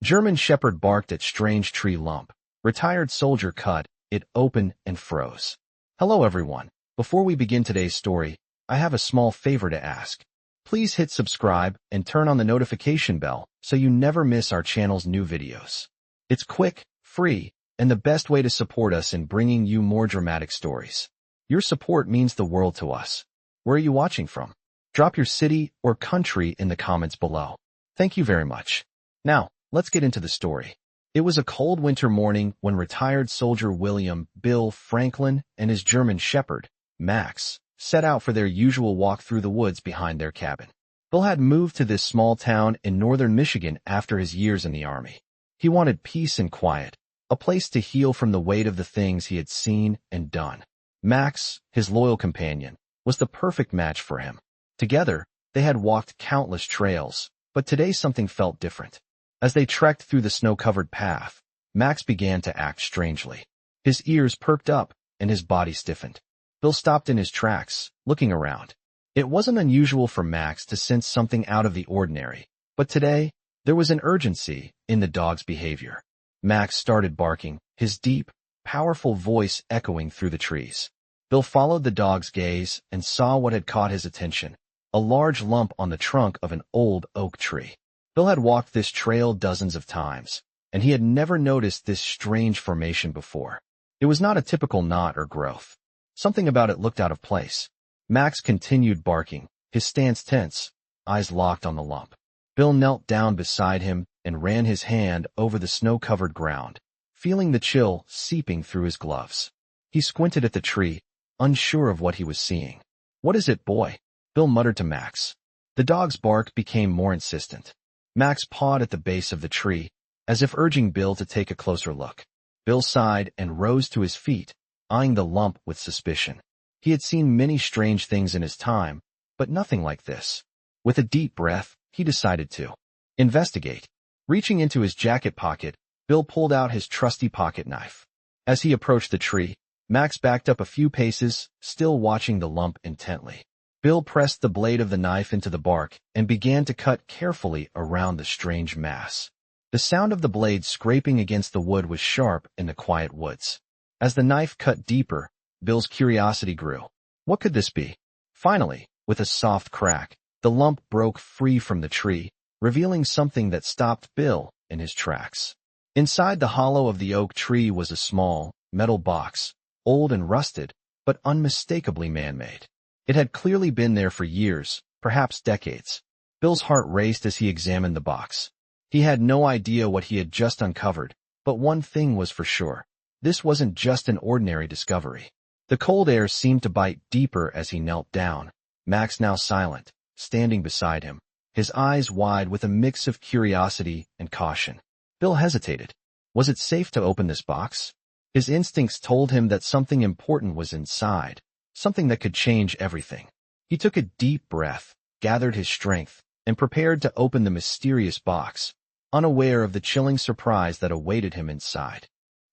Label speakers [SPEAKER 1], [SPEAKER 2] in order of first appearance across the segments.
[SPEAKER 1] German Shepherd barked at strange tree lump. Retired soldier cut it open and froze. Hello everyone. Before we begin today's story, I have a small favor to ask. Please hit subscribe and turn on the notification bell so you never miss our channel's new videos. It's quick, free, and the best way to support us in bringing you more dramatic stories. Your support means the world to us. Where are you watching from? Drop your city or country in the comments below. Thank you very much. Now, let's get into the story. It was a cold winter morning when retired soldier William Bill Franklin and his German Shepherd, Max, set out for their usual walk through the woods behind their cabin. Bill had moved to this small town in northern Michigan after his years in the army. He wanted peace and quiet, a place to heal from the weight of the things he had seen and done. Max, his loyal companion, was the perfect match for him. Together, they had walked countless trails, but today something felt different. As they trekked through the snow-covered path, Max began to act strangely. His ears perked up, and his body stiffened. Bill stopped in his tracks, looking around. It wasn't unusual for Max to sense something out of the ordinary, but today, there was an urgency in the dog's behavior. Max started barking, his deep, powerful voice echoing through the trees. Bill followed the dog's gaze and saw what had caught his attention, a large lump on the trunk of an old oak tree. Bill had walked this trail dozens of times, and he had never noticed this strange formation before. It was not a typical knot or growth. Something about it looked out of place. Max continued barking, his stance tense, eyes locked on the lump. Bill knelt down beside him and ran his hand over the snow-covered ground, feeling the chill seeping through his gloves. He squinted at the tree, unsure of what he was seeing. "What is it, boy?" Bill muttered to Max. The dog's bark became more insistent. Max pawed at the base of the tree, as if urging Bill to take a closer look. Bill sighed and rose to his feet, eyeing the lump with suspicion. He had seen many strange things in his time, but nothing like this. With a deep breath, he decided to investigate. Reaching into his jacket pocket, Bill pulled out his trusty pocket knife. As he approached the tree, Max backed up a few paces, still watching the lump intently. Bill pressed the blade of the knife into the bark and began to cut carefully around the strange mass. The sound of the blade scraping against the wood was sharp in the quiet woods. As the knife cut deeper, Bill's curiosity grew. What could this be? Finally, with a soft crack, the lump broke free from the tree, revealing something that stopped Bill in his tracks. Inside the hollow of the oak tree was a small, metal box, old and rusted, but unmistakably man-made. It had clearly been there for years, perhaps decades. Bill's heart raced as he examined the box. He had no idea what he had just uncovered, but one thing was for sure. This wasn't just an ordinary discovery. The cold air seemed to bite deeper as he knelt down, Max now silent, standing beside him, his eyes wide with a mix of curiosity and caution. Bill hesitated. Was it safe to open this box? His instincts told him that something important was inside, something that could change everything. He took a deep breath, gathered his strength, and prepared to open the mysterious box, unaware of the chilling surprise that awaited him inside.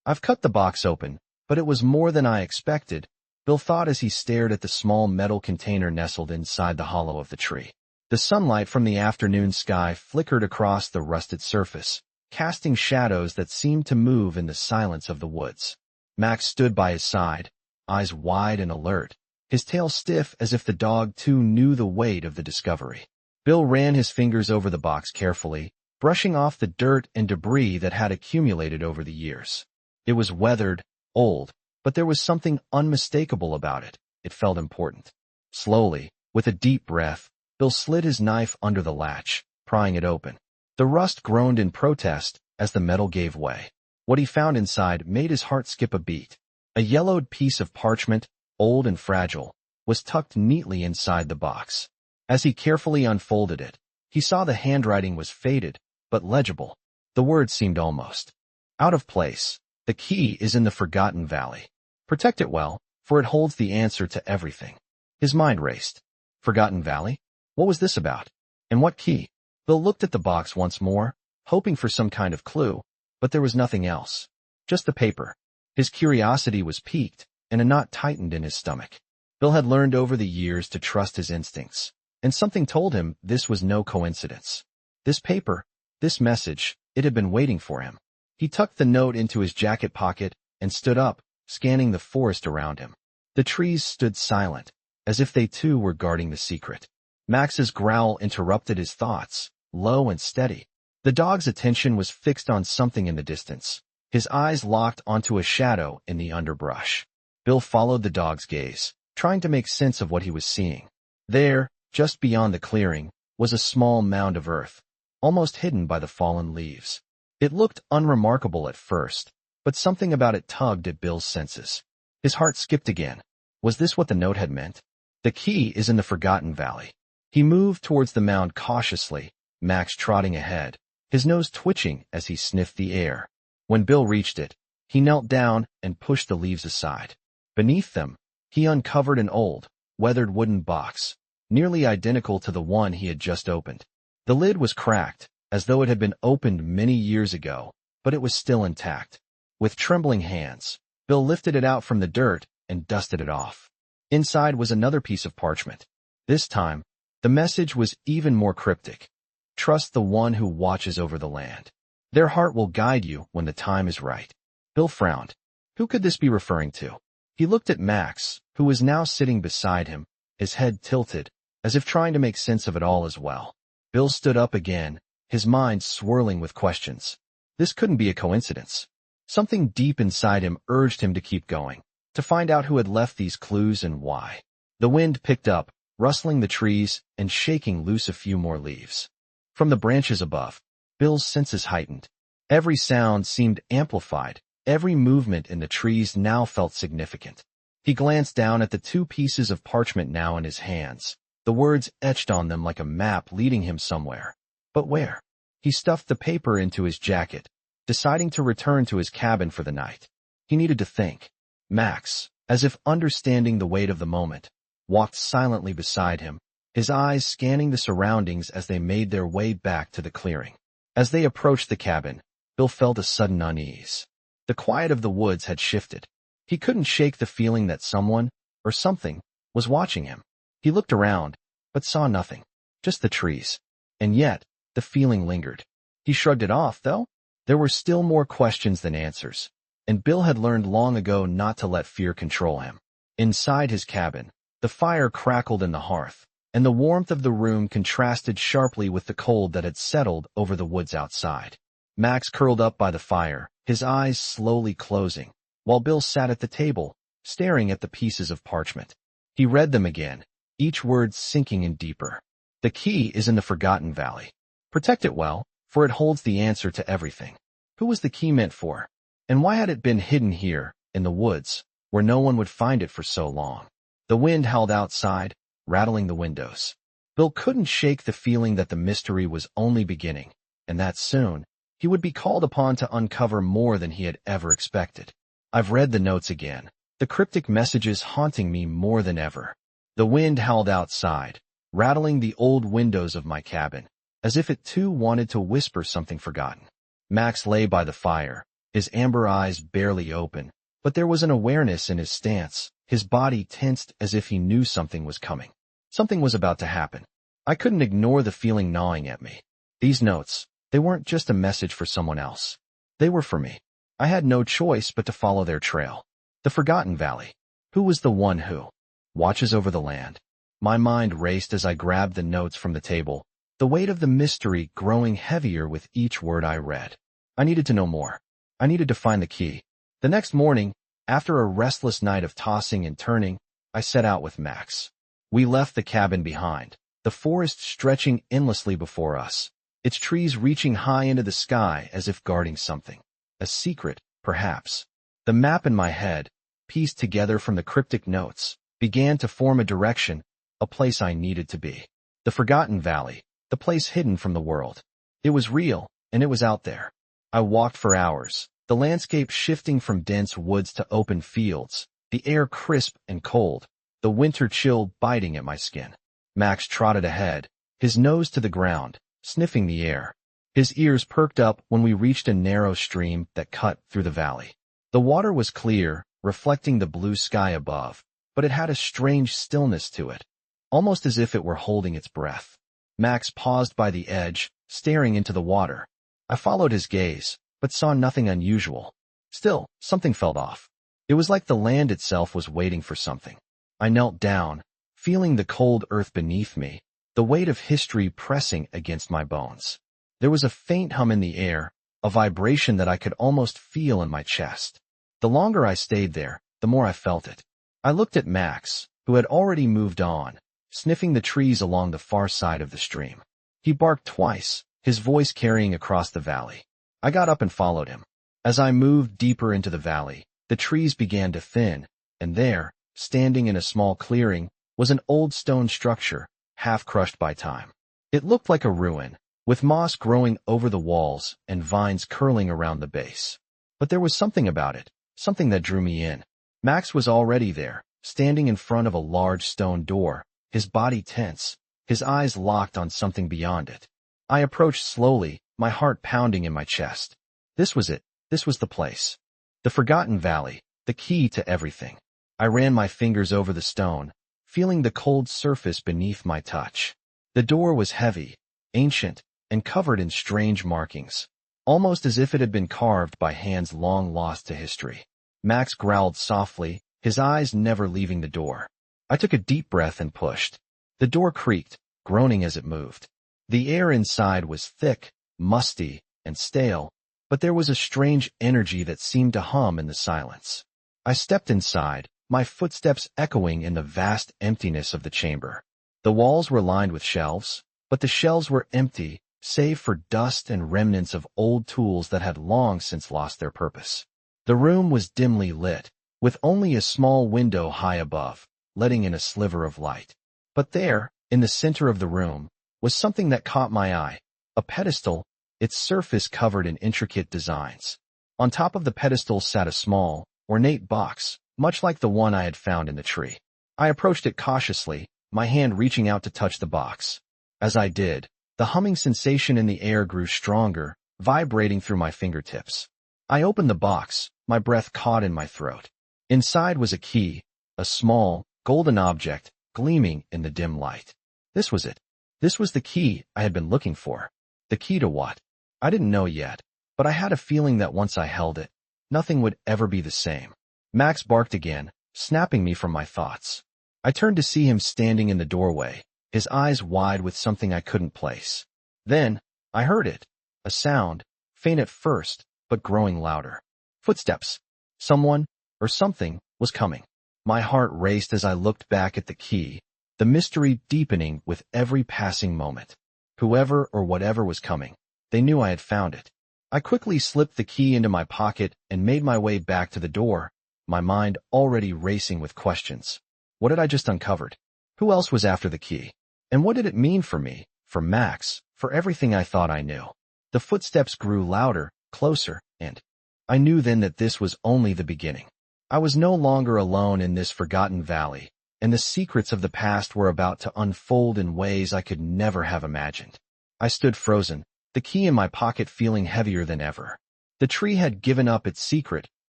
[SPEAKER 1] "I've cut the box open, but it was more than I expected," Bill thought as he stared at the small metal container nestled inside the hollow of the tree. The sunlight from the afternoon sky flickered across the rusted surface, casting shadows that seemed to move in the silence of the woods. Max stood by his side, eyes wide and alert, his tail stiff as if the dog too knew the weight of the discovery. Bill ran his fingers over the box carefully, brushing off the dirt and debris that had accumulated over the years. It was weathered, old, but there was something unmistakable about it. It felt important. Slowly, with a deep breath, Bill slid his knife under the latch, prying it open. The rust groaned in protest as the metal gave way. What he found inside made his heart skip a beat. A yellowed piece of parchment, old and fragile, was tucked neatly inside the box. As he carefully unfolded it, he saw the handwriting was faded, but legible. The words seemed almost out of place. "The key is in the Forgotten Valley. Protect it well, for it holds the answer to everything." His mind raced. Forgotten Valley? What was this about? And what key? Bill looked at the box once more, hoping for some kind of clue, but there was nothing else. Just the paper. His curiosity was piqued, and a knot tightened in his stomach. Bill had learned over the years to trust his instincts, and something told him this was no coincidence. This paper, This message, it had been waiting for him. He tucked the note into his jacket pocket and stood up, scanning the forest around him. The trees stood silent, as if they too were guarding the secret. Max's growl interrupted his thoughts, low and steady. The dog's attention was fixed on something in the distance. His eyes locked onto a shadow in the underbrush. Bill followed the dog's gaze, trying to make sense of what he was seeing. There, just beyond the clearing, was a small mound of earth, almost hidden by the fallen leaves. It looked unremarkable at first, but something about it tugged at Bill's senses. His heart skipped again. Was this what the note had meant? The key is in the Forgotten Valley. He moved towards the mound cautiously, Max trotting ahead, his nose twitching as he sniffed the air. When Bill reached it, he knelt down and pushed the leaves aside. Beneath them, he uncovered an old, weathered wooden box, nearly identical to the one he had just opened. The lid was cracked, as though it had been opened many years ago, but it was still intact. With trembling hands, Bill lifted it out from the dirt and dusted it off. Inside was another piece of parchment. This time, the message was even more cryptic. Trust the one who watches over the land. Their heart will guide you when the time is right. Bill frowned. Who could this be referring to? He looked at Max, who was now sitting beside him, his head tilted, as if trying to make sense of it all as well. Bill stood up again, his mind swirling with questions. This couldn't be a coincidence. Something deep inside him urged him to keep going, to find out who had left these clues and why. The wind picked up, rustling the trees and shaking loose a few more leaves. From the branches above, Bill's senses heightened. Every sound seemed amplified. Every movement in the trees now felt significant. He glanced down at the two pieces of parchment now in his hands, the words etched on them like a map leading him somewhere. But where? He stuffed the paper into his jacket, deciding to return to his cabin for the night. He needed to think. Max, as if understanding the weight of the moment, walked silently beside him, his eyes scanning the surroundings as they made their way back to the clearing. As they approached the cabin, Bill felt a sudden unease. The quiet of the woods had shifted. He couldn't shake the feeling that someone, or something, was watching him. He looked around, but saw nothing, just the trees. And yet, the feeling lingered. He shrugged it off, though. There were still more questions than answers, and Bill had learned long ago not to let fear control him. Inside his cabin, the fire crackled in the hearth, and the warmth of the room contrasted sharply with the cold that had settled over the woods outside. Max curled up by the fire, his eyes slowly closing, while Bill sat at the table, staring at the pieces of parchment. He read them again, each word sinking in deeper. The key is in the Forgotten Valley. Protect it well, for it holds the answer to everything. Who was the key meant for? And why had it been hidden here, in the woods, where no one would find it for so long? The wind howled outside, rattling the windows. Bill couldn't shake the feeling that the mystery was only beginning, and that soon, he would be called upon to uncover more than he had ever expected. I've read the notes again, the cryptic messages haunting me more than ever. The wind howled outside, rattling the old windows of my cabin, as if it too wanted to whisper something forgotten. Max lay by the fire, his amber eyes barely open, but there was an awareness in his stance, his body tensed as if he knew something was coming. Something was about to happen. I couldn't ignore the feeling gnawing at me. These notes, they weren't just a message for someone else. They were for me. I had no choice but to follow their trail. The Forgotten Valley. Who was the one who watches over the land? My mind raced as I grabbed the notes from the table, the weight of the mystery growing heavier with each word I read. I needed to know more. I needed to find the key. The next morning, after a restless night of tossing and turning, I set out with Max. We left the cabin behind, the forest stretching endlessly before us, its trees reaching high into the sky as if guarding something. A secret, perhaps. The map in my head, pieced together from the cryptic notes, began to form a direction, a place I needed to be. The Forgotten Valley, the place hidden from the world. It was real, and it was out there. I walked for hours, the landscape shifting from dense woods to open fields, the air crisp and cold, the winter chill biting at my skin. Max trotted ahead, his nose to the ground, sniffing the air. His ears perked up when we reached a narrow stream that cut through the valley. The water was clear, reflecting the blue sky above, but it had a strange stillness to it, almost as if it were holding its breath. Max paused by the edge, staring into the water, I followed his gaze, but saw nothing unusual. Still, something felt off. It was like the land itself was waiting for something. I knelt down, feeling the cold earth beneath me, the weight of history pressing against my bones. There was a faint hum in the air, a vibration that I could almost feel in my chest. The longer I stayed there, the more I felt it. I looked at Max, who had already moved on, sniffing the trees along the far side of the stream. He barked twice, his voice carrying across the valley. I got up and followed him. As I moved deeper into the valley, the trees began to thin, and there, standing in a small clearing, was an old stone structure, half crushed by time. It looked like a ruin, with moss growing over the walls and vines curling around the base. But there was something about it, something that drew me in. Max was already there, standing in front of a large stone door, his body tense, his eyes locked on something beyond it. I approached slowly, my heart pounding in my chest. This was it. This was the place. The forgotten valley, the key to everything. I ran my fingers over the stone, feeling the cold surface beneath my touch. The door was heavy, ancient, and covered in strange markings, almost as if it had been carved by hands long lost to history. Max growled softly, his eyes never leaving the door. I took a deep breath and pushed. The door creaked, groaning as it moved. The air inside was thick, musty, and stale, but there was a strange energy that seemed to hum in the silence. I stepped inside, my footsteps echoing in the vast emptiness of the chamber. The walls were lined with shelves, but the shelves were empty, save for dust and remnants of old tools that had long since lost their purpose. The room was dimly lit, with only a small window high above, letting in a sliver of light. But there, in the center of the room, was something that caught my eye, a pedestal, its surface covered in intricate designs. On top of the pedestal sat a small, ornate box, much like the one I had found in the tree. I approached it cautiously, my hand reaching out to touch the box. As I did, the humming sensation in the air grew stronger, vibrating through my fingertips. I opened the box, my breath caught in my throat. Inside was a key, a small, golden object, gleaming in the dim light. This was it. This was the key I had been looking for. The key to what? I didn't know yet, but I had a feeling that once I held it, nothing would ever be the same. Max barked again, snapping me from my thoughts. I turned to see him standing in the doorway, his eyes wide with something I couldn't place. Then, I heard it. A sound, faint at first, but growing louder. Footsteps. Someone, or something, was coming. My heart raced as I looked back at the key, the mystery deepening with every passing moment. Whoever or whatever was coming, they knew I had found it. I quickly slipped the key into my pocket and made my way back to the door, my mind already racing with questions. What had I just uncovered? Who else was after the key? And what did it mean for me, for Max, for everything I thought I knew? The footsteps grew louder, closer, and I knew then that this was only the beginning. I was no longer alone in this forgotten valley, and the secrets of the past were about to unfold in ways I could never have imagined. I stood frozen, the key in my pocket feeling heavier than ever. The tree had given up its secret,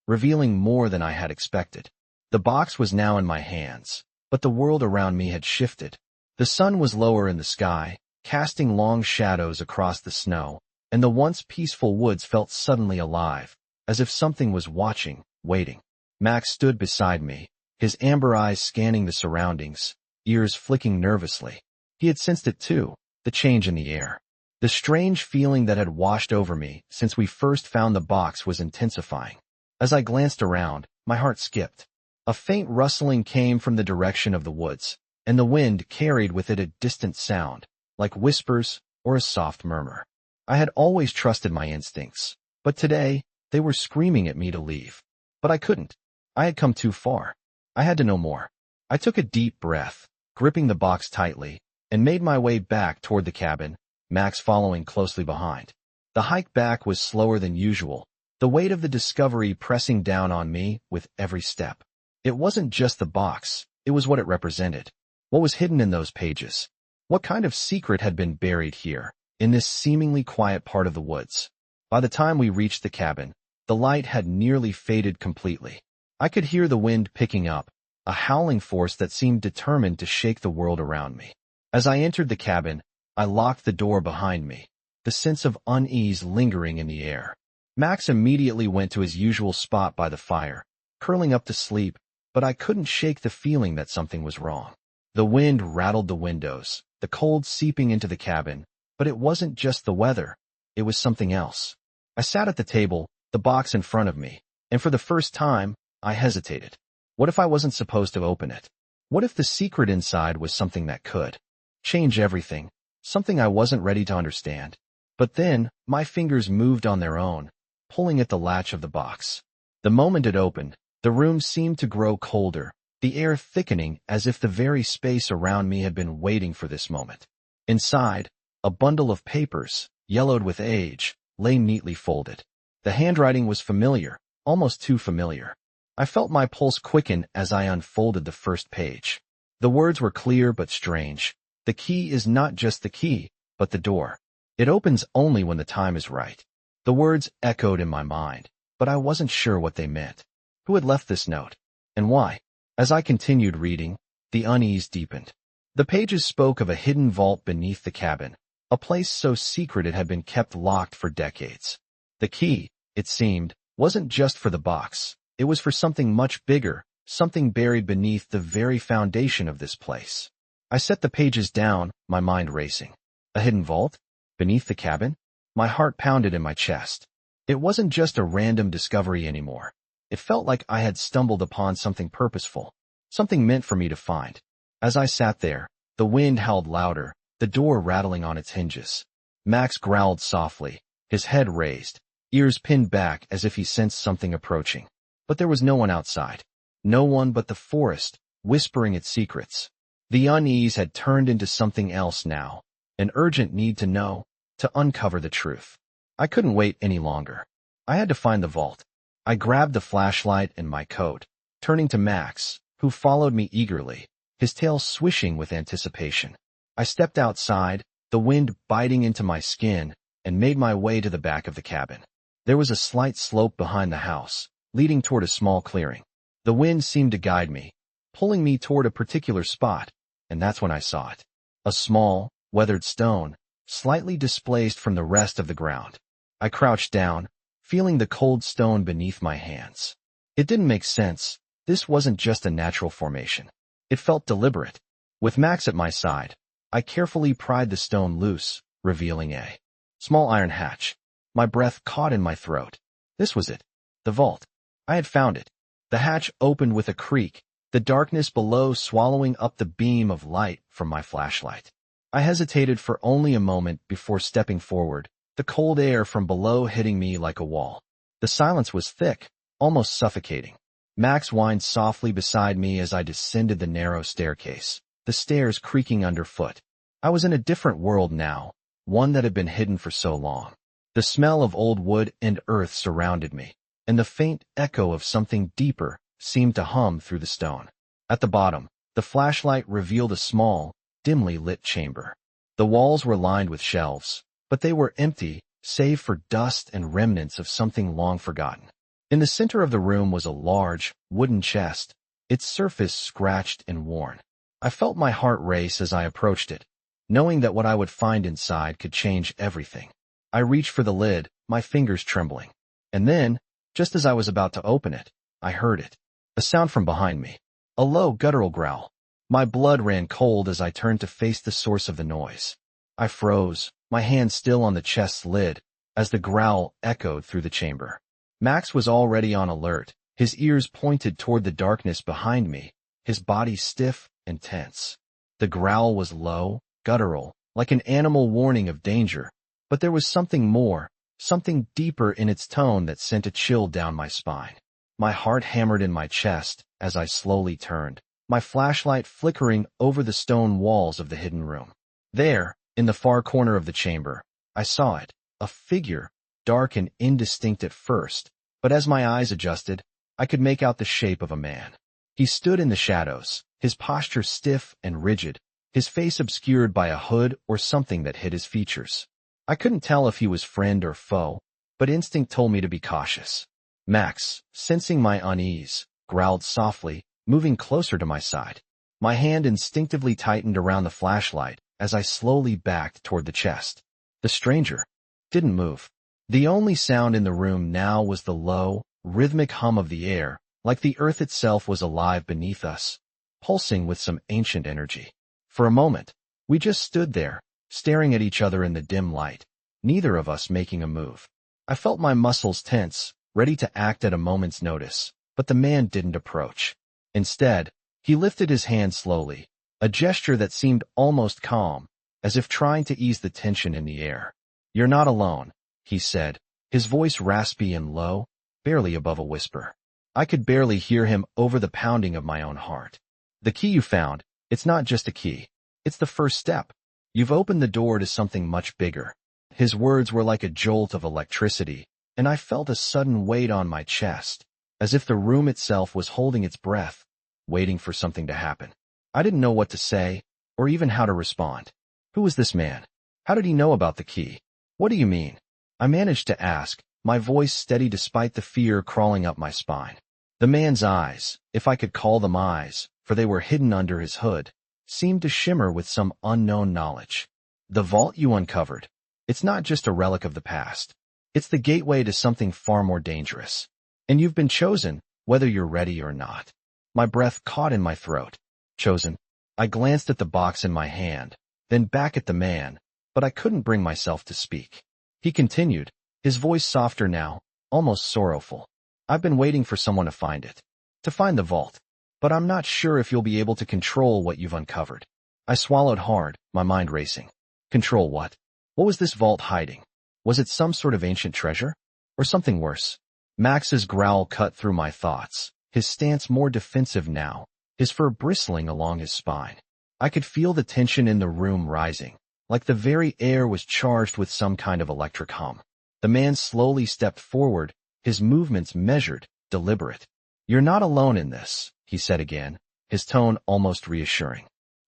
[SPEAKER 1] revealing more than I had expected. The box was now in my hands, but the world around me had shifted. The sun was lower in the sky, casting long shadows across the snow, and the once peaceful woods felt suddenly alive, as if something was watching, waiting. Max stood beside me, his amber eyes scanning the surroundings, ears flicking nervously. He had sensed it too, the change in the air. The strange feeling that had washed over me since we first found the box was intensifying. As I glanced around, my heart skipped. A faint rustling came from the direction of the woods, and the wind carried with it a distant sound, like whispers or a soft murmur. I had always trusted my instincts, but today, they were screaming at me to leave. But I couldn't. I had come too far. I had to know more. I took a deep breath, gripping the box tightly, and made my way back toward the cabin, Max following closely behind. The hike back was slower than usual, the weight of the discovery pressing down on me with every step. It wasn't just the box, it was what it represented. What was hidden in those pages? What kind of secret had been buried here, in this seemingly quiet part of the woods? By the time we reached the cabin, the light had nearly faded completely. I could hear the wind picking up, a howling force that seemed determined to shake the world around me. As I entered the cabin, I locked the door behind me. the sense of unease lingering in the air. Max immediately went to his usual spot by the fire, curling up to sleep, but I couldn't shake the feeling that something was wrong. The wind rattled the windows, the cold seeping into the cabin, but it wasn't just the weather, it was something else. I sat at the table, the box in front of me, and for the first time, I hesitated. What if I wasn't supposed to open it? What if the secret inside was something that could change everything, something I wasn't ready to understand? But then, my fingers moved on their own, pulling at the latch of the box. The moment it opened, the room seemed to grow colder, the air thickening as if the very space around me had been waiting for this moment. Inside, a bundle of papers, yellowed with age, lay neatly folded. The handwriting was familiar, almost too familiar. I felt my pulse quicken as I unfolded the first page. The words were clear but strange. The key is not just the key, but the door. It opens only when the time is right. The words echoed in my mind, but I wasn't sure what they meant. Who had left this note? And why? As I continued reading, the unease deepened. The pages spoke of a hidden vault beneath the cabin, a place so secret it had been kept locked for decades. The key, it seemed, wasn't just for the box. It was for something much bigger, something buried beneath the very foundation of this place. I set the pages down, my mind racing. A hidden vault? Beneath the cabin? My heart pounded in my chest. It wasn't just a random discovery anymore. It felt like I had stumbled upon something purposeful, something meant for me to find. As I sat there, the wind howled louder, the door rattling on its hinges. Max growled softly, his head raised, ears pinned back as if he sensed something approaching. But there was no one outside. No one but the forest, whispering its secrets. The unease had turned into something else now, an urgent need to know, to uncover the truth. I couldn't wait any longer. I had to find the vault. I grabbed the flashlight and my coat, turning to Max, who followed me eagerly, his tail swishing with anticipation. I stepped outside, the wind biting into my skin, and made my way to the back of the cabin. There was a slight slope behind the house, leading toward a small clearing. The wind seemed to guide me, pulling me toward a particular spot, and that's when I saw it. A small, weathered stone, slightly displaced from the rest of the ground. I crouched down, feeling the cold stone beneath my hands. It didn't make sense. This wasn't just a natural formation. It felt deliberate. With Max at my side, I carefully pried the stone loose, revealing a small iron hatch. My breath caught in my throat. This was it. The vault. I had found it. The hatch opened with a creak, the darkness below swallowing up the beam of light from my flashlight. I hesitated for only a moment before stepping forward, the cold air from below hitting me like a wall. The silence was thick, almost suffocating. Max whined softly beside me as I descended the narrow staircase, the stairs creaking underfoot. I was in a different world now, one that had been hidden for so long. The smell of old wood and earth surrounded me, and the faint echo of something deeper seemed to hum through the stone. At the bottom, the flashlight revealed a small, dimly lit chamber. The walls were lined with shelves, but they were empty, save for dust and remnants of something long forgotten. In the center of the room was a large, wooden chest, its surface scratched and worn. I felt my heart race as I approached it, knowing that what I would find inside could change everything. I reached for the lid, my fingers trembling. And then, just as I was about to open it, I heard it. A sound from behind me. A low, guttural growl. My blood ran cold as I turned to face the source of the noise. I froze, my hand still on the chest's lid, as the growl echoed through the chamber. Max was already on alert, his ears pointed toward the darkness behind me, his body stiff and tense. The growl was low, guttural, like an animal warning of danger, but there was something more, something deeper in its tone that sent a chill down my spine. My heart hammered in my chest as I slowly turned, my flashlight flickering over the stone walls of the hidden room. There, in the far corner of the chamber, I saw it, a figure, dark and indistinct at first, but as my eyes adjusted, I could make out the shape of a man. He stood in the shadows, his posture stiff and rigid, his face obscured by a hood or something that hid his features. I couldn't tell if he was friend or foe, but instinct told me to be cautious. Max, sensing my unease, growled softly, moving closer to my side. My hand instinctively tightened around the flashlight as I slowly backed toward the chest. The stranger, didn't move. The only sound in the room now was the low, rhythmic hum of the air, like the earth itself was alive beneath us, pulsing with some ancient energy. For a moment, we just stood there, staring at each other in the dim light, neither of us making a move. I felt my muscles tense, ready to act at a moment's notice, but the man didn't approach. Instead, he lifted his hand slowly, a gesture that seemed almost calm, as if trying to ease the tension in the air. "You're not alone," he said, his voice raspy and low, barely above a whisper. I could barely hear him over the pounding of my own heart. "The key you found, it's not just a key. It's the first step. You've opened the door to something much bigger." His words were like a jolt of electricity, and I felt a sudden weight on my chest, as if the room itself was holding its breath, waiting for something to happen. I didn't know what to say, or even how to respond. Who was this man? How did he know about the key? "What do you mean?" I managed to ask, my voice steady despite the fear crawling up my spine. The man's eyes, if I could call them eyes, for they were hidden under his hood, seemed to shimmer with some unknown knowledge. "The vault you uncovered. It's not just a relic of the past. It's the gateway to something far more dangerous. And you've been chosen, whether you're ready or not." My breath caught in my throat. Chosen? I glanced at the box in my hand, then back at the man, but I couldn't bring myself to speak. He continued, his voice softer now, almost sorrowful. "I've been waiting for someone to find it. To find the vault. But I'm not sure if you'll be able to control what you've uncovered." I swallowed hard, my mind racing. Control what? What was this vault hiding? Was it some sort of ancient treasure? Or something worse? Max's growl cut through my thoughts, his stance more defensive now, his fur bristling along his spine. I could feel the tension in the room rising, like the very air was charged with some kind of electric hum. The man slowly stepped forward, his movements measured, deliberate. "You're not alone in this," he said again, his tone almost reassuring.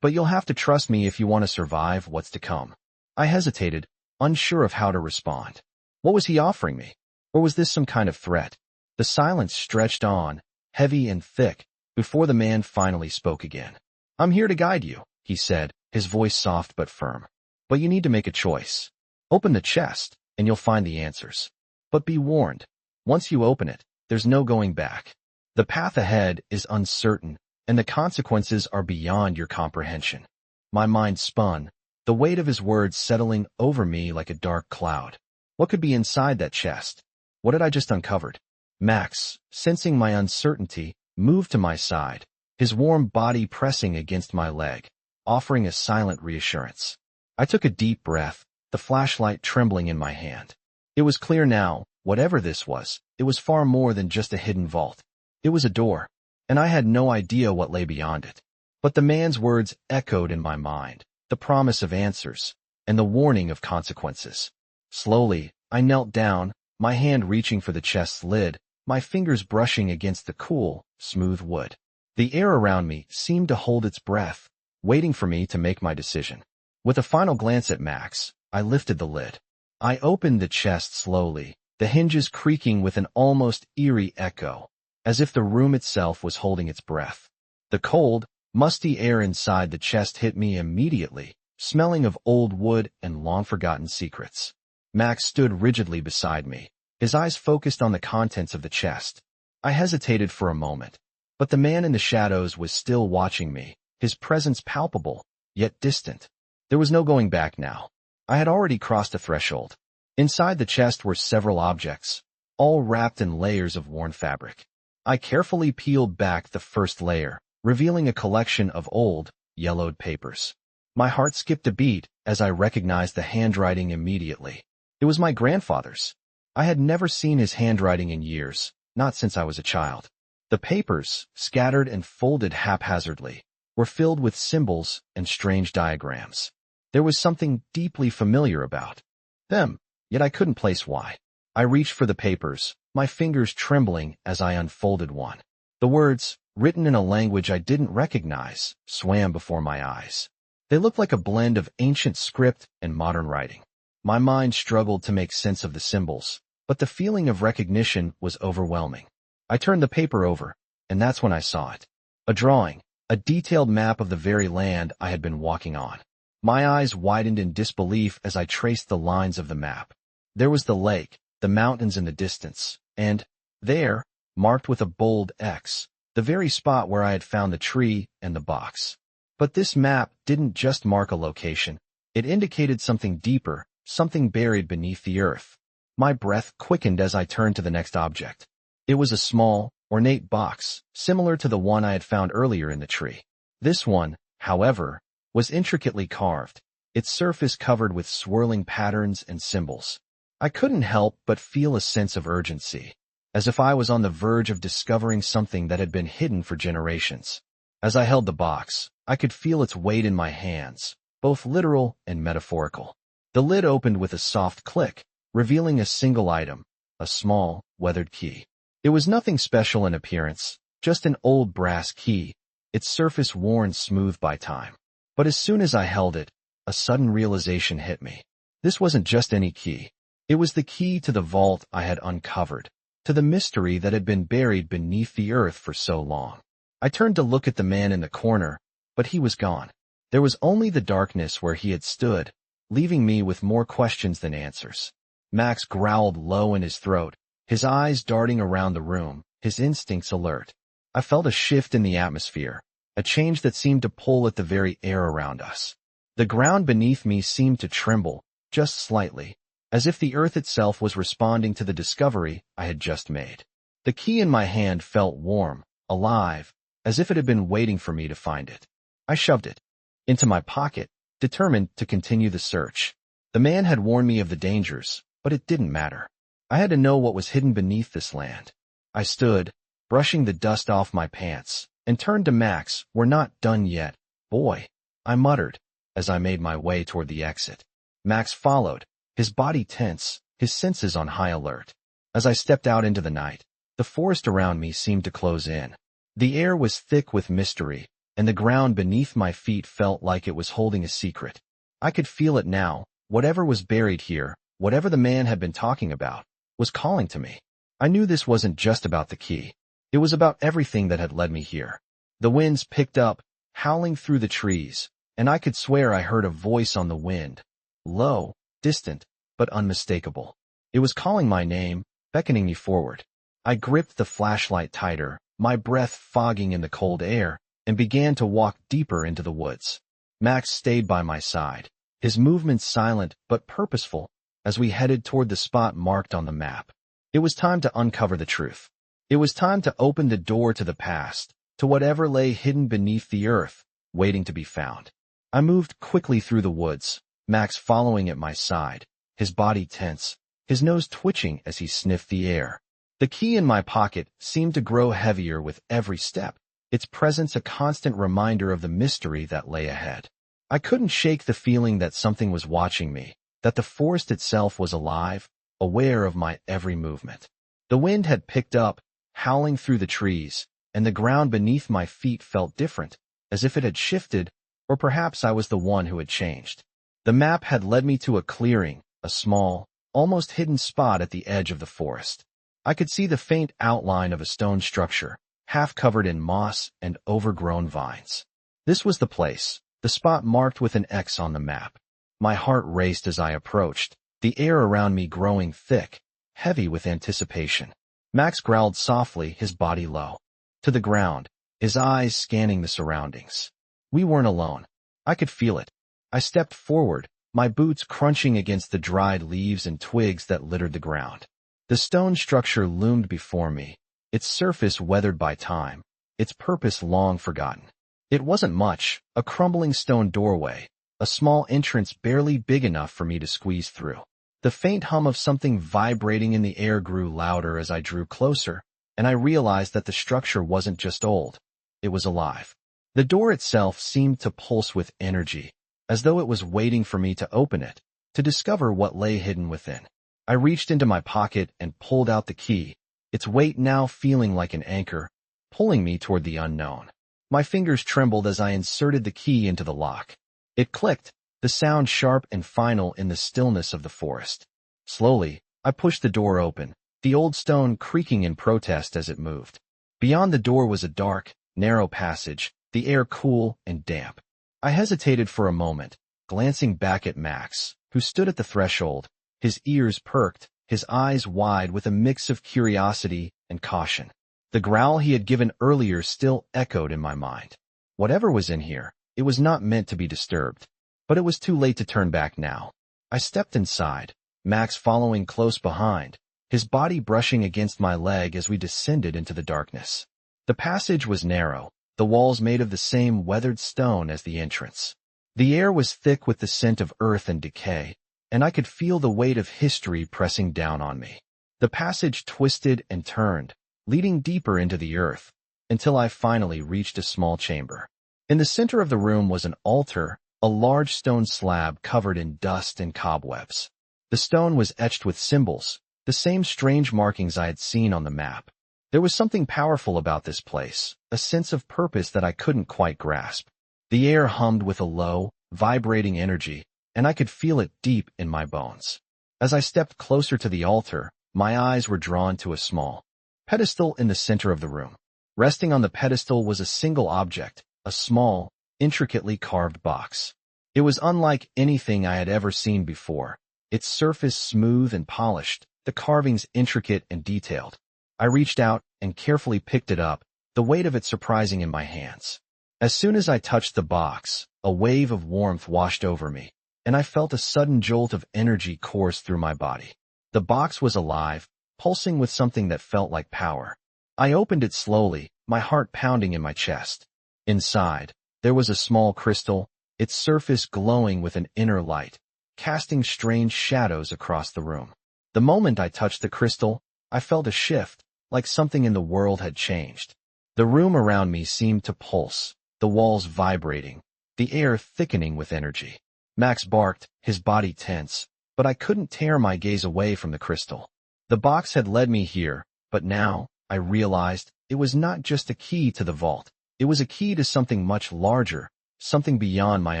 [SPEAKER 1] "But you'll have to trust me if you want to survive what's to come." I hesitated, unsure of how to respond. What was he offering me? Or was this some kind of threat? The silence stretched on, heavy and thick, before the man finally spoke again. "I'm here to guide you," he said, his voice soft but firm. "But you need to make a choice. Open the chest, and you'll find the answers. But be warned, once you open it, there's no going back. The path ahead is uncertain, and the consequences are beyond your comprehension." My mind spun, the weight of his words settling over me like a dark cloud. What could be inside that chest? What had I just uncovered? Max, sensing my uncertainty, moved to my side, his warm body pressing against my leg, offering a silent reassurance. I took a deep breath, the flashlight trembling in my hand. It was clear now, whatever this was, it was far more than just a hidden vault. It was a door, and I had no idea what lay beyond it. But the man's words echoed in my mind, the promise of answers, and the warning of consequences. Slowly, I knelt down, my hand reaching for the chest's lid, my fingers brushing against the cool, smooth wood. The air around me seemed to hold its breath, waiting for me to make my decision. With a final glance at Max, I lifted the lid. I opened the chest slowly, the hinges creaking with an almost eerie echo, as if the room itself was holding its breath. The cold, musty air inside the chest hit me immediately, smelling of old wood and long-forgotten secrets. Max stood rigidly beside me, his eyes focused on the contents of the chest. I hesitated for a moment, but the man in the shadows was still watching me, his presence palpable, yet distant. There was no going back now. I had already crossed a threshold. Inside the chest were several objects, all wrapped in layers of worn fabric. I carefully peeled back the first layer, revealing a collection of old, yellowed papers. My heart skipped a beat as I recognized the handwriting immediately. It was my grandfather's. I had never seen his handwriting in years, not since I was a child. The papers, scattered and folded haphazardly, were filled with symbols and strange diagrams. There was something deeply familiar about them, yet I couldn't place why. I reached for the papers, my fingers trembling as I unfolded one. The words, written in a language I didn't recognize, swam before my eyes. They looked like a blend of ancient script and modern writing. My mind struggled to make sense of the symbols, but the feeling of recognition was overwhelming. I turned the paper over, and that's when I saw it. A drawing, a detailed map of the very land I had been walking on. My eyes widened in disbelief as I traced the lines of the map. There was the lake, the mountains in the distance, and there, marked with a bold X, the very spot where I had found the tree and the box. But this map didn't just mark a location. It indicated something deeper, something buried beneath the earth. My breath quickened as I turned to the next object. It was a small, ornate box, similar to the one I had found earlier in the tree. This one, however, was intricately carved, its surface covered with swirling patterns and symbols. I couldn't help but feel a sense of urgency, as if I was on the verge of discovering something that had been hidden for generations. As I held the box, I could feel its weight in my hands, both literal and metaphorical. The lid opened with a soft click, revealing a single item, a small, weathered key. It was nothing special in appearance, just an old brass key, its surface worn smooth by time. But as soon as I held it, a sudden realization hit me. This wasn't just any key. It was the key to the vault I had uncovered, to the mystery that had been buried beneath the earth for so long. I turned to look at the man in the corner, but he was gone. There was only the darkness where he had stood, leaving me with more questions than answers. Max growled low in his throat, his eyes darting around the room, his instincts alert. I felt a shift in the atmosphere, a change that seemed to pull at the very air around us. The ground beneath me seemed to tremble, just slightly, as if the earth itself was responding to the discovery I had just made. The key in my hand felt warm, alive, as if it had been waiting for me to find it. I shoved it into my pocket, determined to continue the search. The man had warned me of the dangers, but it didn't matter. I had to know what was hidden beneath this land. I stood, brushing the dust off my pants, and turned to Max. "We're not done yet, boy," I muttered, as I made my way toward the exit. Max followed, his body tense, his senses on high alert. As I stepped out into the night, the forest around me seemed to close in. The air was thick with mystery, and the ground beneath my feet felt like it was holding a secret. I could feel it now. Whatever was buried here, whatever the man had been talking about, was calling to me. I knew this wasn't just about the key. It was about everything that had led me here. The winds picked up, howling through the trees, and I could swear I heard a voice on the wind. Low, distant, but unmistakable. It was calling my name, beckoning me forward. I gripped the flashlight tighter, my breath fogging in the cold air, and began to walk deeper into the woods. Max stayed by my side, his movements silent but purposeful, as we headed toward the spot marked on the map. It was time to uncover the truth. It was time to open the door to the past, to whatever lay hidden beneath the earth, waiting to be found. I moved quickly through the woods, Max following at my side, his body tense, his nose twitching as he sniffed the air. The key in my pocket seemed to grow heavier with every step, its presence a constant reminder of the mystery that lay ahead. I couldn't shake the feeling that something was watching me, that the forest itself was alive, aware of my every movement. The wind had picked up, howling through the trees, and the ground beneath my feet felt different, as if it had shifted, or perhaps I was the one who had changed. The map had led me to a clearing, a small, almost hidden spot at the edge of the forest. I could see the faint outline of a stone structure, half covered in moss and overgrown vines. This was the place, the spot marked with an X on the map. My heart raced as I approached, the air around me growing thick, heavy with anticipation. Max growled softly, his body low to the ground, his eyes scanning the surroundings. We weren't alone. I could feel it. I stepped forward, my boots crunching against the dried leaves and twigs that littered the ground. The stone structure loomed before me, its surface weathered by time, its purpose long forgotten. It wasn't much, a crumbling stone doorway, a small entrance barely big enough for me to squeeze through. The faint hum of something vibrating in the air grew louder as I drew closer, and I realized that the structure wasn't just old. It was alive. The door itself seemed to pulse with energy, as though it was waiting for me to open it, to discover what lay hidden within. I reached into my pocket and pulled out the key, its weight now feeling like an anchor, pulling me toward the unknown. My fingers trembled as I inserted the key into the lock. It clicked, the sound sharp and final in the stillness of the forest. Slowly, I pushed the door open, the old stone creaking in protest as it moved. Beyond the door was a dark, narrow passage, the air cool and damp. I hesitated for a moment, glancing back at Max, who stood at the threshold, His ears perked, his eyes wide with a mix of curiosity and caution. The growl he had given earlier still echoed in my mind. Whatever was in here, it was not meant to be disturbed. But it was too late to turn back now. I stepped inside, Max following close behind, his body brushing against my leg as we descended into the darkness. The passage was narrow, the walls made of the same weathered stone as the entrance. The air was thick with the scent of earth and decay, and I could feel the weight of history pressing down on me. The passage twisted and turned, leading deeper into the earth, until I finally reached a small chamber. In the center of the room was an altar, a large stone slab covered in dust and cobwebs. The stone was etched with symbols, the same strange markings I had seen on the map. There was something powerful about this place, a sense of purpose that I couldn't quite grasp. The air hummed with a low, vibrating energy, and I could feel it deep in my bones. As I stepped closer to the altar, my eyes were drawn to a small pedestal in the center of the room. Resting on the pedestal was a single object, a small, intricately carved box. It was unlike anything I had ever seen before, its surface smooth and polished, the carvings intricate and detailed. I reached out and carefully picked it up, the weight of it surprising in my hands. As soon as I touched the box, a wave of warmth washed over me, and I felt a sudden jolt of energy course through my body. The box was alive, pulsing with something that felt like power. I opened it slowly, my heart pounding in my chest. Inside, there was a small crystal, its surface glowing with an inner light, casting strange shadows across the room. The moment I touched the crystal, I felt a shift, like something in the world had changed. The room around me seemed to pulse, the walls vibrating, the air thickening with energy. Max barked, his body tense, but I couldn't tear my gaze away from the crystal. The box had led me here, but now, I realized, it was not just a key to the vault. It was a key to something much larger, something beyond my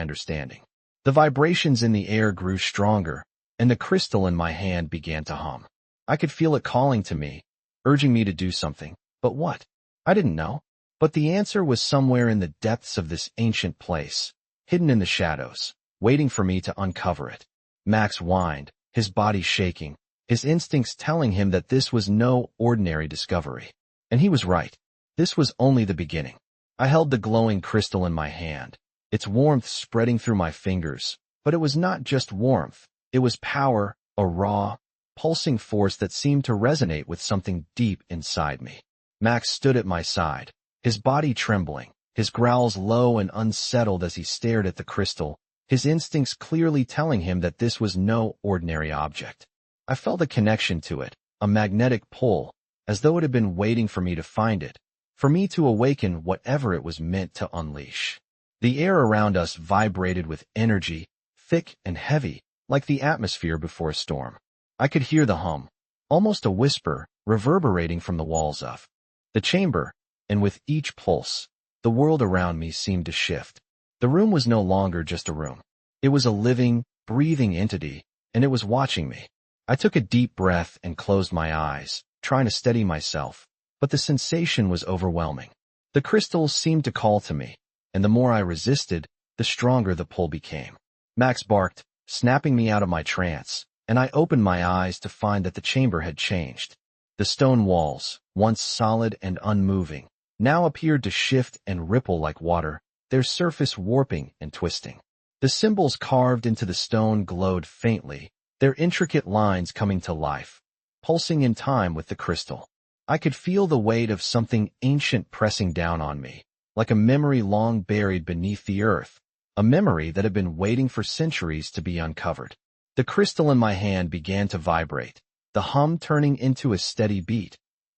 [SPEAKER 1] understanding. The vibrations in the air grew stronger, and the crystal in my hand began to hum. I could feel it calling to me, urging me to do something. But what? I didn't know. But the answer was somewhere in the depths of this ancient place, hidden in the shadows, waiting for me to uncover it. Max whined, his body shaking, his instincts telling him that this was no ordinary discovery. And he was right. This was only the beginning. I held the glowing crystal in my hand, its warmth spreading through my fingers. But it was not just warmth. It was power, a raw, pulsing force that seemed to resonate with something deep inside me. Max stood at my side, his body trembling, his growls low and unsettled as he stared at the crystal, his instincts clearly telling him that this was no ordinary object. I felt a connection to it, a magnetic pull, as though it had been waiting for me to find it, for me to awaken whatever it was meant to unleash. The air around us vibrated with energy, thick and heavy, like the atmosphere before a storm. I could hear the hum, almost a whisper, reverberating from the walls of the chamber, and with each pulse, the world around me seemed to shift. The room was no longer just a room. It was a living, breathing entity, and it was watching me. I took a deep breath and closed my eyes, trying to steady myself, but the sensation was overwhelming. The crystals seemed to call to me, and the more I resisted, the stronger the pull became. Max barked, snapping me out of my trance, and I opened my eyes to find that the chamber had changed. The stone walls, once solid and unmoving, now appeared to shift and ripple like water, their surface warping and twisting. The symbols carved into the stone glowed faintly, their intricate lines coming to life, pulsing in time with the crystal. I could feel the weight of something ancient pressing down on me, like a memory long buried beneath the earth, a memory that had been waiting for centuries to be uncovered. The crystal in my hand began to vibrate, the hum turning into a steady beat,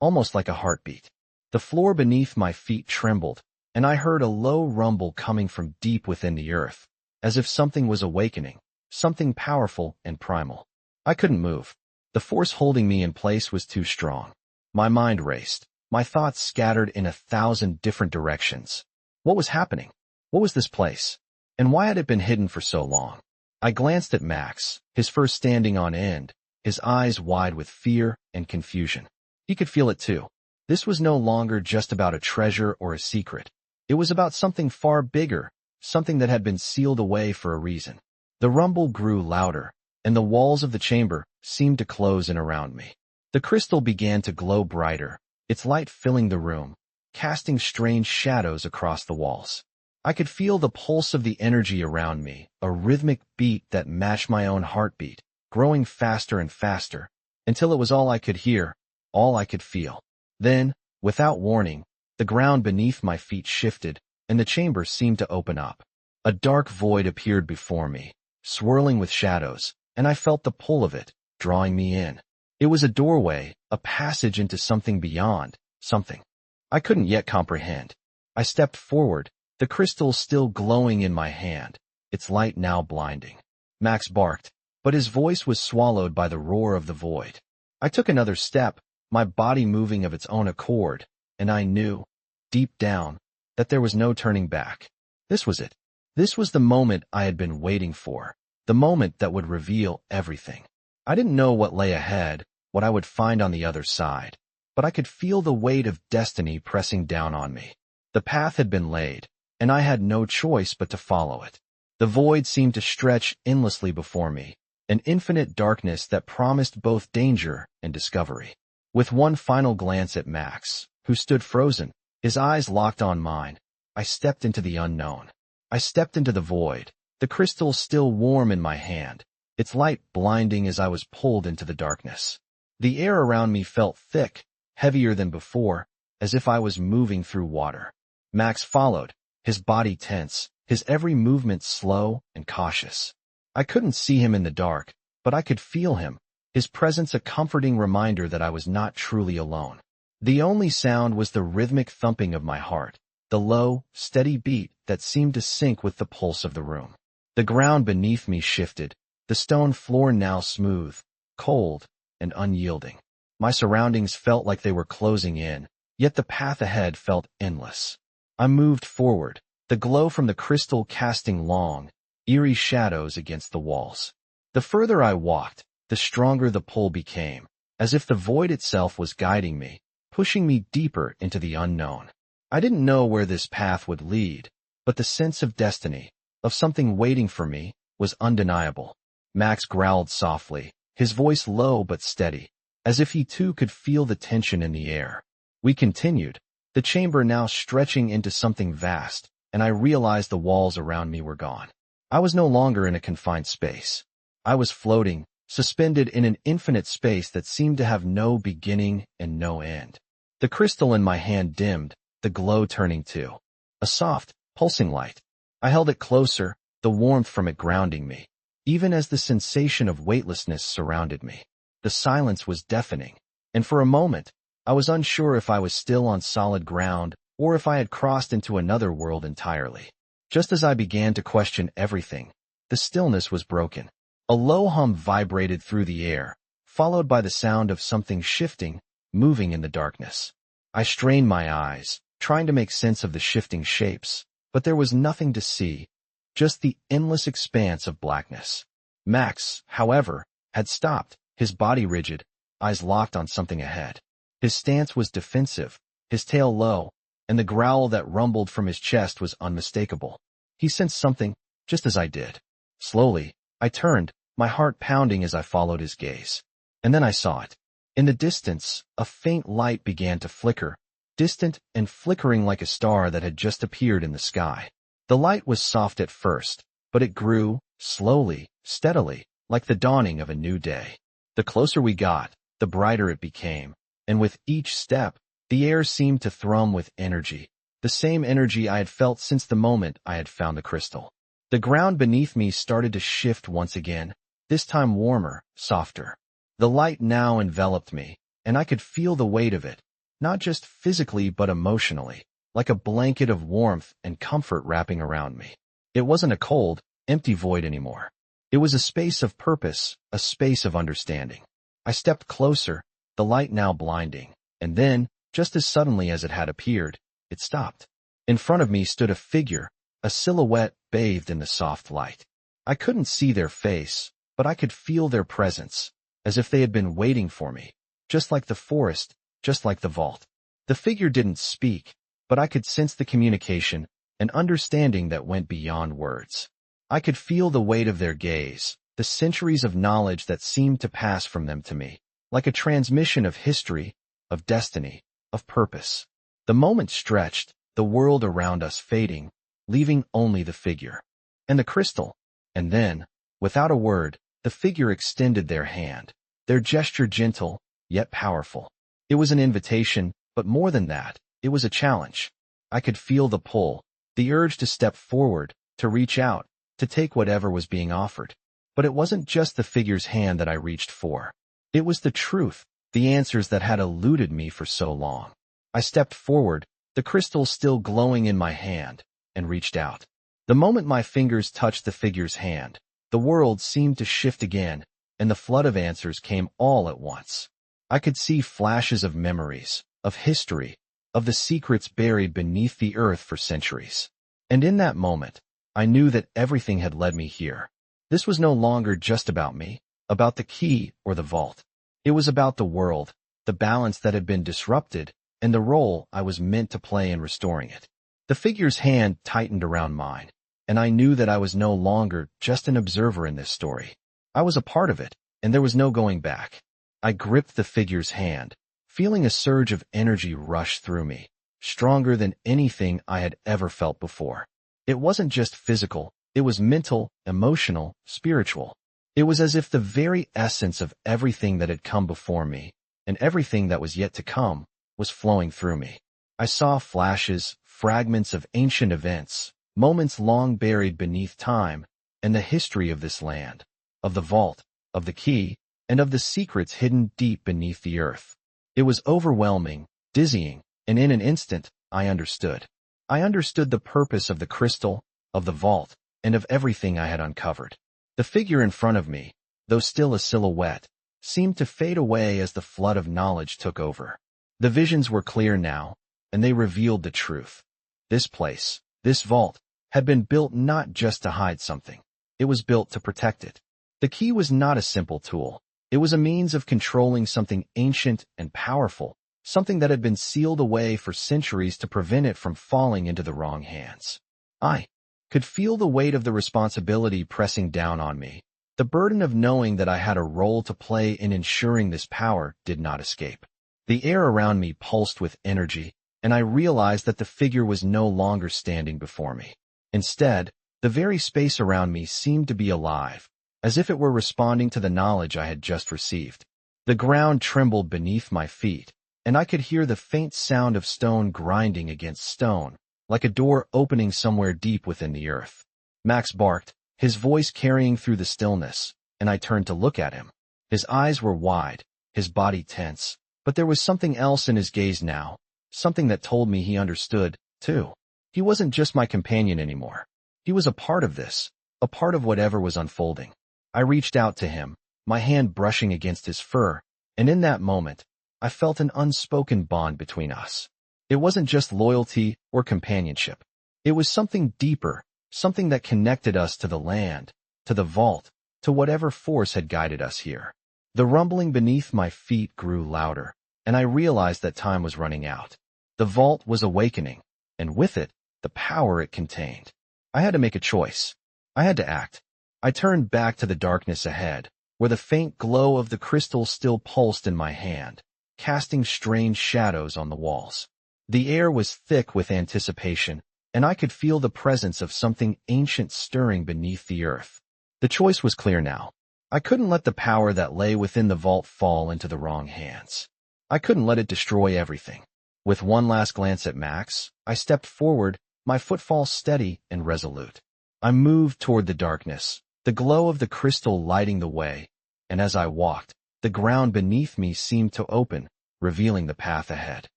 [SPEAKER 1] almost like a heartbeat. The floor beneath my feet trembled, and I heard a low rumble coming from deep within the earth, as if something was awakening, something powerful and primal. I couldn't move. The force holding me in place was too strong. My mind raced, my thoughts scattered in 1,000 different directions. What was happening? What was this place? And why had it been hidden for so long? I glanced at Max, his fur standing on end, his eyes wide with fear and confusion. He could feel it too. This was no longer just about a treasure or a secret. It was about something far bigger, something that had been sealed away for a reason. The rumble grew louder, and the walls of the chamber seemed to close in around me. The crystal began to glow brighter, its light filling the room, casting strange shadows across the walls. I could feel the pulse of the energy around me, a rhythmic beat that matched my own heartbeat, growing faster and faster, until it was all I could hear, all I could feel. Then, without warning, the ground beneath my feet shifted, and the chamber seemed to open up. A dark void appeared before me, swirling with shadows, and I felt the pull of it, drawing me in. It was a doorway, a passage into something beyond, something I couldn't yet comprehend. I stepped forward, the crystal still glowing in my hand, its light now blinding. Max barked, but his voice was swallowed by the roar of the void. I took another step, my body moving of its own accord, and I knew, deep down, that there was no turning back. This was it. This was the moment I had been waiting for, the moment that would reveal everything. I didn't know what lay ahead, what I would find on the other side, but I could feel the weight of destiny pressing down on me. The path had been laid, and I had no choice but to follow it. The void seemed to stretch endlessly before me, an infinite darkness that promised both danger and discovery. With one final glance at Max, who stood frozen, his eyes locked on mine, I stepped into the unknown. I stepped into the void, the crystal still warm in my hand, its light blinding as I was pulled into the darkness. The air around me felt thick, heavier than before, as if I was moving through water. Max followed, his body tense, his every movement slow and cautious. I couldn't see him in the dark, but I could feel him, his presence a comforting reminder that I was not truly alone. The only sound was the rhythmic thumping of my heart, the low, steady beat that seemed to sync with the pulse of the room. The ground beneath me shifted, the stone floor now smooth, cold, and unyielding. My surroundings felt like they were closing in, yet the path ahead felt endless. I moved forward, the glow from the crystal casting long, eerie shadows against the walls. The further I walked, the stronger the pull became, as if the void itself was guiding me, pushing me deeper into the unknown. I didn't know where this path would lead, but the sense of destiny, of something waiting for me, was undeniable. Max growled softly, his voice low but steady, as if he too could feel the tension in the air. We continued, the chamber now stretching into something vast, and I realized the walls around me were gone. I was no longer in a confined space. I was floating, suspended in an infinite space that seemed to have no beginning and no end. The crystal in my hand dimmed, the glow turning to a soft, pulsing light. I held it closer, the warmth from it grounding me, even as the sensation of weightlessness surrounded me. The silence was deafening, and for a moment, I was unsure if I was still on solid ground or if I had crossed into another world entirely. Just as I began to question everything, the stillness was broken. A low hum vibrated through the air, followed by the sound of something shifting, moving in the darkness. I strained my eyes, trying to make sense of the shifting shapes, but there was nothing to see, just the endless expanse of blackness. Max, however, had stopped, his body rigid, eyes locked on something ahead. His stance was defensive, his tail low, and the growl that rumbled from his chest was unmistakable. He sensed something, just as I did. Slowly, I turned, my heart pounding as I followed his gaze. And then I saw it. In the distance, a faint light began to flicker, distant and flickering like a star that had just appeared in the sky. The light was soft at first, but it grew, slowly, steadily, like the dawning of a new day. The closer we got, the brighter it became, and with each step, the air seemed to thrum with energy, the same energy I had felt since the moment I had found the crystal. The ground beneath me started to shift once again, this time warmer, softer. The light now enveloped me, and I could feel the weight of it, not just physically but emotionally, like a blanket of warmth and comfort wrapping around me. It wasn't a cold, empty void anymore. It was a space of purpose, a space of understanding. I stepped closer, the light now blinding, and then, just as suddenly as it had appeared, it stopped. In front of me stood a figure, a silhouette bathed in the soft light. I couldn't see their face, but I could feel their presence, as if they had been waiting for me, just like the forest, just like the vault. The figure didn't speak, but I could sense the communication, an understanding that went beyond words. I could feel the weight of their gaze, the centuries of knowledge that seemed to pass from them to me, like a transmission of history, of destiny, of purpose. The moment stretched, the world around us fading, leaving only the figure and the crystal. And then, without a word, the figure extended their hand, their gesture gentle, yet powerful. It was an invitation, but more than that, it was a challenge. I could feel the pull, the urge to step forward, to reach out, to take whatever was being offered. But it wasn't just the figure's hand that I reached for. It was the truth, the answers that had eluded me for so long. I stepped forward, the crystal still glowing in my hand, and reached out. The moment my fingers touched the figure's hand, the world seemed to shift again, and the flood of answers came all at once. I could see flashes of memories, of history, of the secrets buried beneath the earth for centuries. And in that moment, I knew that everything had led me here. This was no longer just about me, about the key or the vault. It was about the world, the balance that had been disrupted, and the role I was meant to play in restoring it. The figure's hand tightened around mine, and I knew that I was no longer just an observer in this story. I was a part of it, and there was no going back. I gripped the figure's hand, feeling a surge of energy rush through me, stronger than anything I had ever felt before. It wasn't just physical, it was mental, emotional, spiritual. It was as if the very essence of everything that had come before me, and everything that was yet to come, was flowing through me. I saw flashes, fragments of ancient events, moments long buried beneath time, and the history of this land, of the vault, of the key, and of the secrets hidden deep beneath the earth. It was overwhelming, dizzying, and in an instant, I understood. I understood the purpose of the crystal, of the vault, and of everything I had uncovered. The figure in front of me, though still a silhouette, seemed to fade away as the flood of knowledge took over. The visions were clear now, and they revealed the truth. This place, this vault, had been built not just to hide something. It was built to protect it. The key was not a simple tool. It was a means of controlling something ancient and powerful, something that had been sealed away for centuries to prevent it from falling into the wrong hands. I could feel the weight of the responsibility pressing down on me. The burden of knowing that I had a role to play in ensuring this power did not escape. The air around me pulsed with energy, and I realized that the figure was no longer standing before me. Instead, the very space around me seemed to be alive, as if it were responding to the knowledge I had just received. The ground trembled beneath my feet, and I could hear the faint sound of stone grinding against stone, like a door opening somewhere deep within the earth. Max barked, his voice carrying through the stillness, and I turned to look at him. His eyes were wide, his body tense, but there was something else in his gaze now, something that told me he understood, too. He wasn't just my companion anymore. He was a part of this, a part of whatever was unfolding. I reached out to him, my hand brushing against his fur, and in that moment, I felt an unspoken bond between us. It wasn't just loyalty or companionship. It was something deeper, something that connected us to the land, to the vault, to whatever force had guided us here. The rumbling beneath my feet grew louder, and I realized that time was running out. The vault was awakening, and with it, the power it contained. I had to make a choice. I had to act. I turned back to the darkness ahead, where the faint glow of the crystal still pulsed in my hand, casting strange shadows on the walls. The air was thick with anticipation, and I could feel the presence of something ancient stirring beneath the earth. The choice was clear now. I couldn't let the power that lay within the vault fall into the wrong hands. I couldn't let it destroy everything. With one last glance at Max, I stepped forward, my footfall steady and resolute. I moved toward the darkness, the glow of the crystal lighting the way, and as I walked, the ground beneath me seemed to open, revealing the path ahead.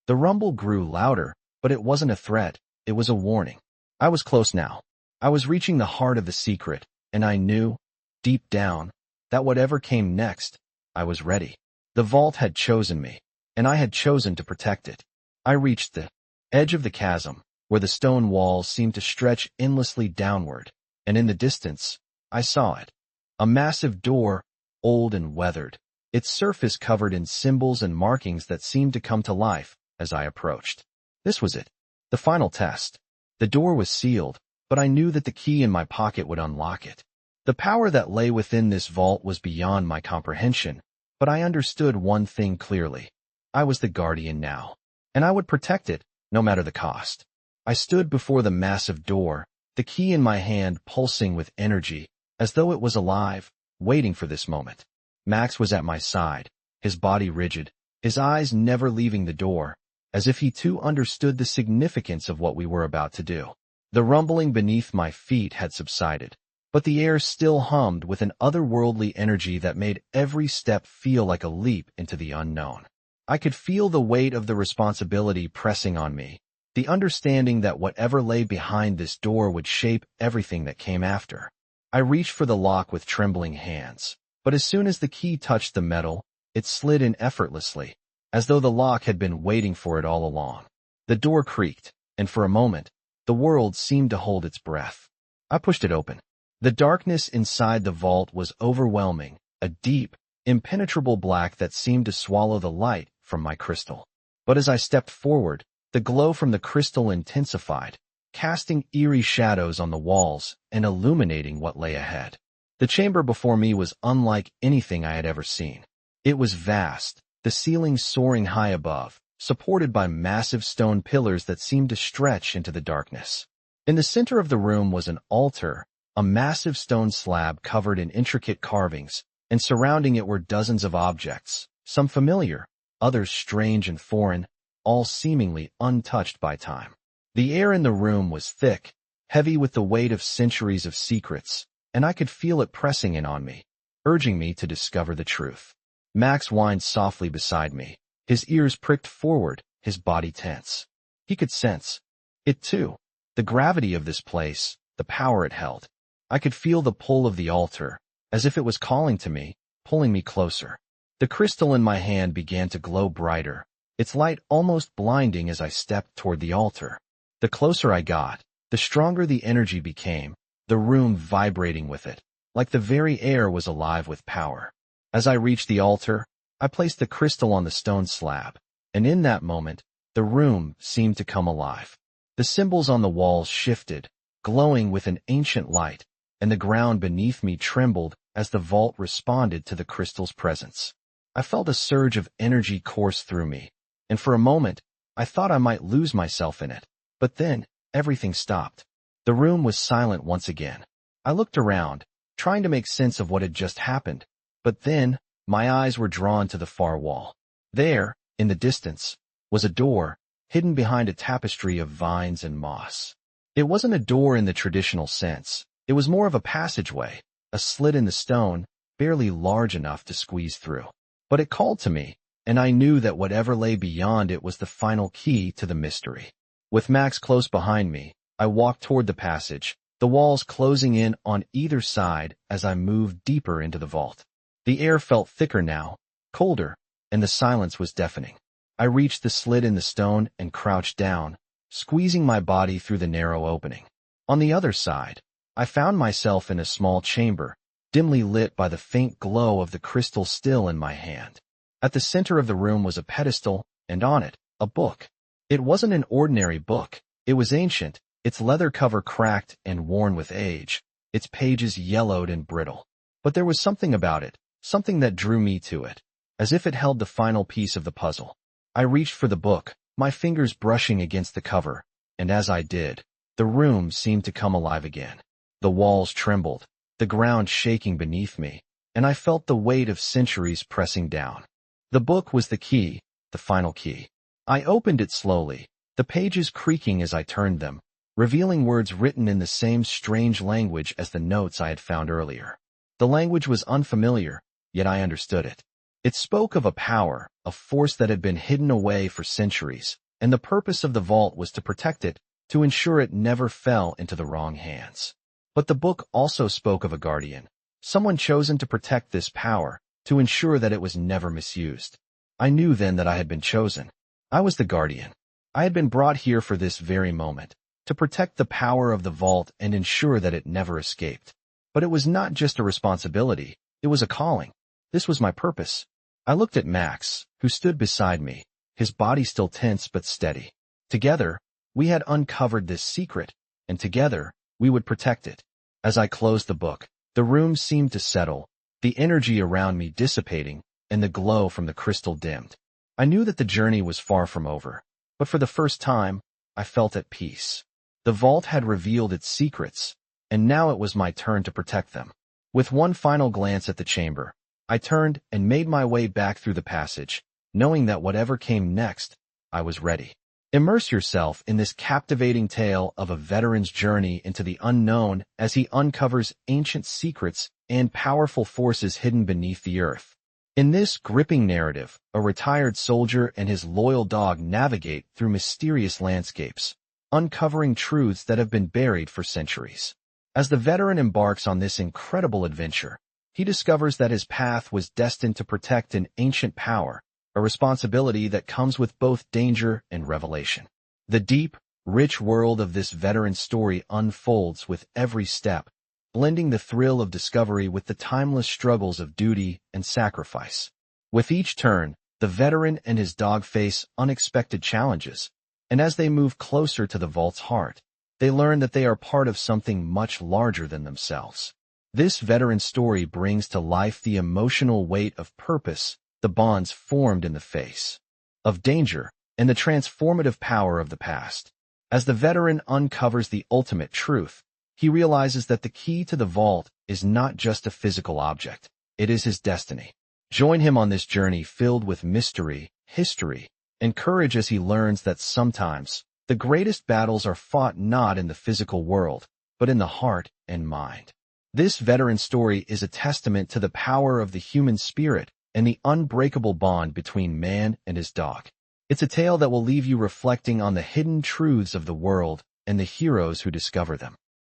[SPEAKER 1] The rumble grew louder, but it wasn't a threat, it was a warning. I was close now. I was reaching the heart of the secret, and I knew, deep down, that whatever came next, I was ready. The vault had chosen me, and I had chosen to protect it. I reached the edge of the chasm, where the stone walls seemed to stretch endlessly downward, and in the distance, I saw it. A massive door, old and weathered, its surface covered in symbols and markings that seemed to come to life as I approached. This was it, the final test. The door was sealed, but I knew that the key in my pocket would unlock it. The power that lay within this vault was beyond my comprehension, but I understood one thing clearly. I was the guardian now, and I would protect it, no matter the cost. I stood before the massive door, the key in my hand pulsing with energy, as though it was alive, waiting for this moment. Max was at my side, his body rigid, his eyes never leaving the door, as if he too understood the significance of what we were about to do. The rumbling beneath my feet had subsided, but the air still hummed with an otherworldly energy that made every step feel like a leap into the unknown. I could feel the weight of the responsibility pressing on me, the understanding that whatever lay behind this door would shape everything that came after. I reached for the lock with trembling hands, but as soon as the key touched the metal, it slid in effortlessly, as though the lock had been waiting for it all along. The door creaked, and for a moment, the world seemed to hold its breath. I pushed it open. The darkness inside the vault was overwhelming, a deep, impenetrable black that seemed to swallow the light from my crystal. But as I stepped forward, the glow from the crystal intensified, casting eerie shadows on the walls and illuminating what lay ahead. The chamber before me was unlike anything I had ever seen. It was vast, the ceiling soaring high above, supported by massive stone pillars that seemed to stretch into the darkness. In the center of the room was an altar, a massive stone slab covered in intricate carvings, and surrounding it were dozens of objects, some familiar, others strange and foreign, all seemingly untouched by time. The air in the room was thick, heavy with the weight of centuries of secrets, and I could feel it pressing in on me, urging me to discover the truth. Max whined softly beside me, his ears pricked forward, his body tense. He could sense it too, the gravity of this place, the power it held. I could feel the pull of the altar, as if it was calling to me, pulling me closer. The crystal in my hand began to glow brighter, its light almost blinding as I stepped toward the altar. The closer I got, the stronger the energy became, the room vibrating with it, like the very air was alive with power. As I reached the altar, I placed the crystal on the stone slab, and in that moment, the room seemed to come alive. The symbols on the walls shifted, glowing with an ancient light, and the ground beneath me trembled as the vault responded to the crystal's presence. I felt a surge of energy course through me, and for a moment, I thought I might lose myself in it. But then, everything stopped. The room was silent once again. I looked around, trying to make sense of what had just happened, but then, my eyes were drawn to the far wall. There, in the distance, was a door, hidden behind a tapestry of vines and moss. It wasn't a door in the traditional sense. It was more of a passageway, a slit in the stone, barely large enough to squeeze through. But it called to me, and I knew that whatever lay beyond it was the final key to the mystery. With Max close behind me, I walked toward the passage, the walls closing in on either side as I moved deeper into the vault. The air felt thicker now, colder, and the silence was deafening. I reached the slit in the stone and crouched down, squeezing my body through the narrow opening. On the other side, I found myself in a small chamber, dimly lit by the faint glow of the crystal still in my hand. At the center of the room was a pedestal, and on it, a book. It wasn't an ordinary book. It was ancient, its leather cover cracked and worn with age, its pages yellowed and brittle. But there was something about it, something that drew me to it, as if it held the final piece of the puzzle. I reached for the book, my fingers brushing against the cover, and as I did, the room seemed to come alive again. The walls trembled, the ground shaking beneath me, and I felt the weight of centuries pressing down. The book was the key, the final key. I opened it slowly, the pages creaking as I turned them, revealing words written in the same strange language as the notes I had found earlier. The language was unfamiliar, yet I understood it. It spoke of a power, a force that had been hidden away for centuries, and the purpose of the vault was to protect it, to ensure it never fell into the wrong hands. But the book also spoke of a guardian, someone chosen to protect this power, to ensure that it was never misused. I knew then that I had been chosen. I was the guardian. I had been brought here for this very moment, to protect the power of the vault and ensure that it never escaped. But it was not just a responsibility, it was a calling. This was my purpose. I looked at Max, who stood beside me, his body still tense but steady. Together, we had uncovered this secret, and together, we would protect it. As I closed the book, The room seemed to settle, the energy around me dissipating, and the glow from the crystal dimmed. I knew that the journey was far from over, but for the first time, I felt at peace. The vault had revealed its secrets, and now it was my turn to protect them. With one final glance at the chamber, I turned and made my way back through the passage, knowing that whatever came next, I was ready. Immerse yourself in this captivating tale of a veteran's journey into the unknown as he uncovers ancient secrets and powerful forces hidden beneath the earth. In this gripping narrative, a retired soldier and his loyal dog navigate through mysterious landscapes, uncovering truths that have been buried for centuries. As the veteran embarks on this incredible adventure, he discovers that his path was destined to protect an ancient power, a responsibility that comes with both danger and revelation. The deep, rich world of this veteran's story unfolds with every step, blending the thrill of discovery with the timeless struggles of duty and sacrifice. With each turn, the veteran and his dog face unexpected challenges, and as they move closer to the vault's heart, they learn that they are part of something much larger than themselves. This veteran story brings to life the emotional weight of purpose, the bonds formed in the face of danger, and the transformative power of the past. As the veteran uncovers the ultimate truth, he realizes that the key to the vault is not just a physical object, it is his destiny. Join him on this journey filled with mystery, history, and courage as he learns that sometimes the greatest battles are fought not in the physical world, but in the heart and mind. This veteran story is a testament to the power of the human spirit and the unbreakable bond between man and his dog. It's a tale that will leave you reflecting on the hidden truths of the world and the heroes who discover them.